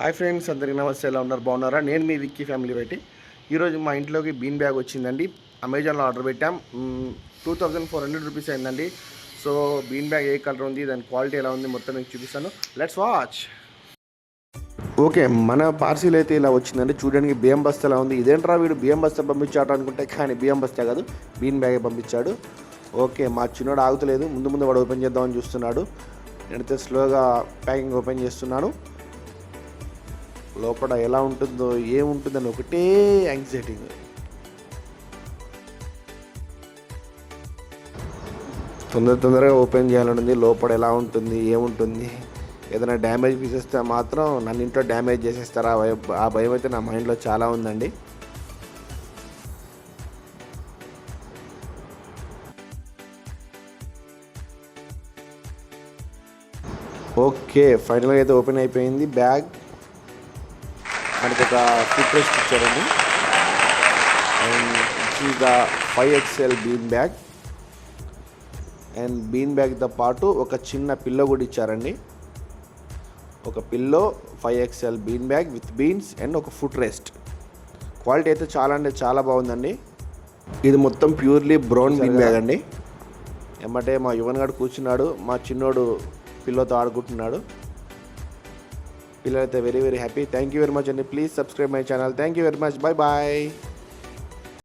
Hi friends, అందరికీ నమస్తే. ఎలా ఉన్నారు? బాగున్నారా? నేను మీ విక్కీ ఫ్యామిలీ బయటి. ఈరోజు మా ఇంట్లోకి బీన్ బ్యాగ్ వచ్చిందండి. అమెజాన్లో ఆర్డర్ పెట్టాం. 2400 రూపీస్ అయిందండి. సో బీన్ బ్యాగ్ ఏ కలర్ ఉంది, దాని క్వాలిటీ ఎలా ఉంది మొత్తం మీకు చూపిస్తాను. Let's watch. ఓకే, మన పార్సిల్ అయితే ఇలా వచ్చిందండి. చూడడానికి బియ్యం బస్తా ఎలా ఉంది. ఇదేంట్రా వీడు బియ్యం బస్తా పంపించాడు అనుకుంటే, కానీ బియ్యం బస్తా కాదు, బీన్ బ్యాగే పంపించాడు. ఓకే, మా చిన్నోడు ఆగుతలేదు. ముందు వాడు ఓపెన్ చేద్దామని చూస్తున్నాడు. నేనైతే స్లోగా ప్యాకింగ్ ఓపెన్ చేస్తున్నాను. లోపల ఎలా ఉంటుందో ఏముంటుందని ఒకటే యాంగ్జైటింగ్. తొందరగా ఓపెన్ చేయాలనుంది. లోపల ఎలా ఉంటుంది, ఏముంటుంది, ఏదైనా డ్యామేజ్ పీసేస్తే మాత్రం నన్ను ఇంట్లో డ్యామేజ్ చేసేస్తారా ఆ భయం అయితే నా మైండ్లో చాలా ఉందండి. ఓకే, ఫైనల్గా అయితే ఓపెన్ అయిపోయింది బ్యాగ్. మనకి ఒక ఫుట్ రెస్ట్ ఇచ్చారండి. And it's is the 5XL bean bag. And bean బ్యాగ్తో పాటు ఒక చిన్న పిల్లో కూడా ఇచ్చారండి. ఒక pillow, 5XL bean bag with beans and ఒక ఫుట్ రెస్ట్. క్వాలిటీ అయితే చాలా అంటే చాలా బాగుందండి. ఇది మొత్తం ప్యూర్లీ బ్రౌన్ బీన్ బ్యాగ్ అండి. ఏమంటే మా యువన్ గారు కూర్చున్నాడు, మా చిన్నోడు పిల్లోతో ఆడుకుంటున్నాడు. పిల్లలైతే very happy. Thank you very much అండి. Please subscribe my channel. Thank you very much. Bye.